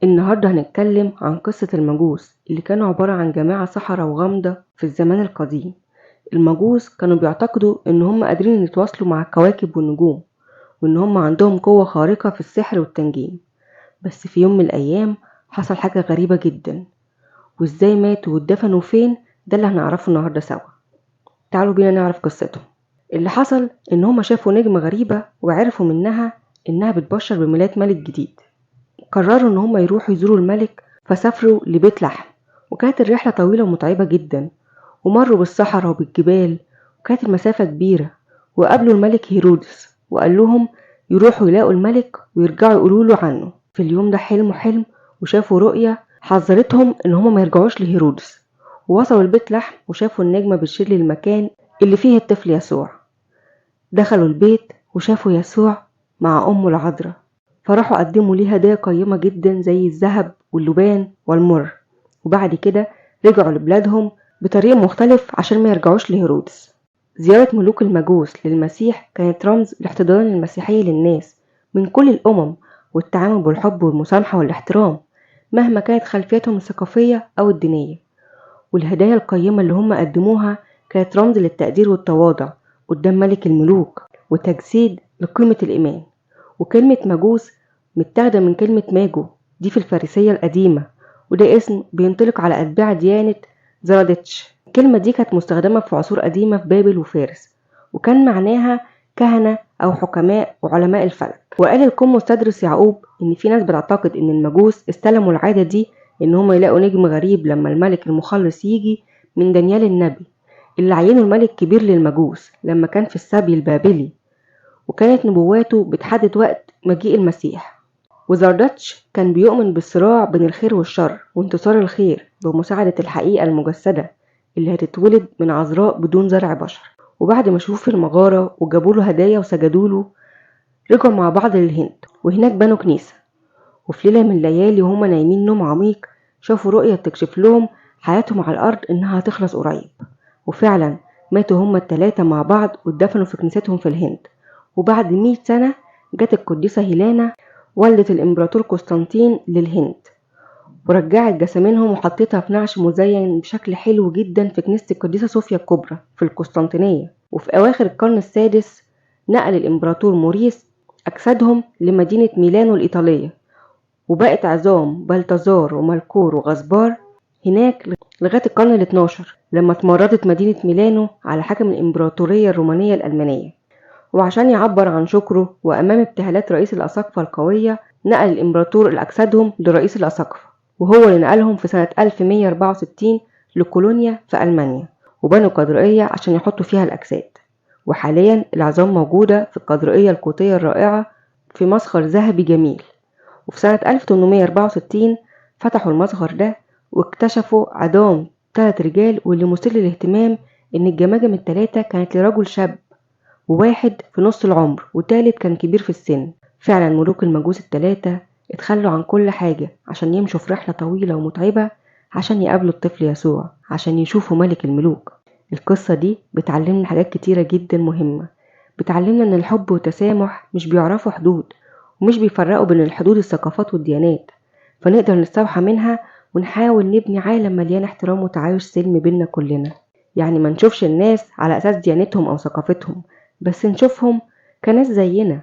النهاردة هنتكلم عن قصة المجوس اللي كانوا عبارة عن جماعة سحرة وغامضة في الزمان القديم. المجوس كانوا بيعتقدوا إن هم قادرين يتواصلوا مع الكواكب والنجوم، وإن هم عندهم قوة خارقة في السحر والتنجيم. بس في يوم من الأيام حصل حاجة غريبة جدا، وإزاي ماتوا واتدفنوا فين ده اللي هنعرفه النهاردة سوا. تعالوا بينا نعرف قصتهم. اللي حصل إن هم شافوا نجمة غريبة وعرفوا منها إنها بتبشر بميلاد ملك جديد. قرروا إن هم يروحوا يزوروا الملك، فسافروا لبيت لحم. وكانت الرحلة طويلة ومتعبة جدا، ومروا بالصحراء وبالجبال، وكانت المسافة كبيرة. وقابلوا الملك هيرودس وقال لهم يروحوا يلاقوا الملك ويرجعوا يقولوا له عنه. في اليوم ده حلموا حلم وشافوا رؤية حذرتهم إن هم ما يرجعوش لهيرودس. ووصلوا البيت لحم وشافوا النجمة بتشير للمكان اللي فيه الطفل يسوع. دخلوا البيت وشافوا يسوع مع أمه العذراء، فراحوا قدموا ليه هدايا قيمة جدا زي الذهب واللبان والمر. وبعد كده رجعوا لبلادهم بطريق مختلف عشان ما يرجعوش لهيرودس. زيارة ملوك المجوس للمسيح كانت رمز لاحتضان المسيحية للناس من كل الأمم، والتعامل بالحب والمسامحة والاحترام مهما كانت خلفيتهم الثقافية أو الدينية. والهدايا القيمة اللي هم قدموها كانت رمز للتقدير والتواضع قدام ملك الملوك، وتجسيد لقيمة الإيمان. وكلمة مجوس متاخدة من كلمة ماجو دي في الفارسية القديمة، وده اسم بينطلق على أتباع ديانة زرادشت. الكلمة دي كانت مستخدمة في عصور قديمة في بابل وفارس، وكان معناها كهنة أو حكماء وعلماء الفلك. وقال القمص تدرس يعقوب إن في ناس بتعتقد إن المجوس استلموا العادة دي إن هم يلاقوا نجم غريب لما الملك المخلص يجي من دانيال النبي اللي عينه الملك كبير للمجوس لما كان في السبي البابلي، وكانت نبواته بتحدد وقت مجيء المسيح. وزرداتش كان بيؤمن بالصراع بين الخير والشر وانتصار الخير بمساعدة الحقيقة المجسدة اللي هتتولد من عذراء بدون زرع بشر. وبعد ما شافوه في المغارة وجابوله هدايا وسجدوله، رجعوا مع بعض للهند، وهناك بنوا كنيسة. وفي ليلة من الليالي وهما نايمين نوم عميق شافوا رؤية تكشف لهم حياتهم على الأرض إنها هتخلص قريب. وفعلا ماتوا هما التلاتة مع بعض واتدفنوا في كنيستهم في الهند. وبعد 100 سنة جت القديسة هيلانا والدة الإمبراطور قسطنطين للهند، ورجعت جسامينهم وحطيتها في نعش مزين بشكل حلو جدا في كنيسة القديسة صوفيا الكبرى في القسطنطينية. وفي أواخر القرن السادس نقل الإمبراطور موريس أجسادهم لمدينة ميلانو الإيطالية، وبقت عظام بلتزار وملكور وغسبار هناك لغاية القرن ال12 لما اتمردت مدينة ميلانو على حاكم الإمبراطورية الرومانية الألمانية. وعشان يعبر عن شكره وأمام ابتهالات رئيس الأساقفة القوية نقل الإمبراطور أجسادهم لرئيس الأساقفة، وهو اللي نقلهم في سنة 1164 لكولونيا في ألمانيا، وبنوا قدرية عشان يحطوا فيها الأجساد. وحاليا العظام موجودة في القدرية القوطية الرائعة في مسخر ذهبي جميل. وفي سنة 1864 فتحوا المسخر ده واكتشفوا عظام 3 رجال، واللي مثير للاهتمام إن الجماجم التلاتة كانت لرجل شاب، وواحد في نص العمر، وتالت كان كبير في السن. فعلا ملوك المجوس التلاتة اتخلوا عن كل حاجة عشان يمشوا في رحلة طويلة ومتعبة عشان يقابلوا الطفل يسوع، عشان يشوفوا ملك الملوك. القصة دي بتعلمنا حاجات كتيرة جدا مهمة. بتعلمنا ان الحب والتسامح مش بيعرفوا حدود، ومش بيفرقوا بين الحدود الثقافات والديانات، فنقدر نستوحى منها ونحاول نبني عالم مليان احترام وتعايش سلمي بينا كلنا. يعني ما نشوفش الناس على أساس ديانتهم أو ثقافتهم، بس نشوفهم كناس زينا،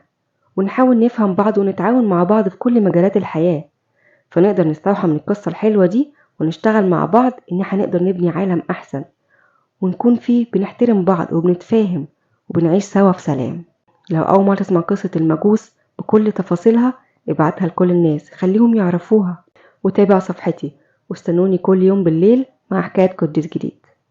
ونحاول نفهم بعض ونتعاون مع بعض في كل مجالات الحياة. فنقدر نستوحى من القصة الحلوة دي ونشتغل مع بعض إن احنا نقدر نبني عالم أحسن، ونكون فيه بنحترم بعض وبنتفاهم وبنعيش سوا في سلام. لو أول مرة تسمع قصة المجوس بكل تفاصيلها ابعتها لكل الناس، خليهم يعرفوها. وتابع صفحتي واستنوني كل يوم بالليل مع حكاية قديس جديد.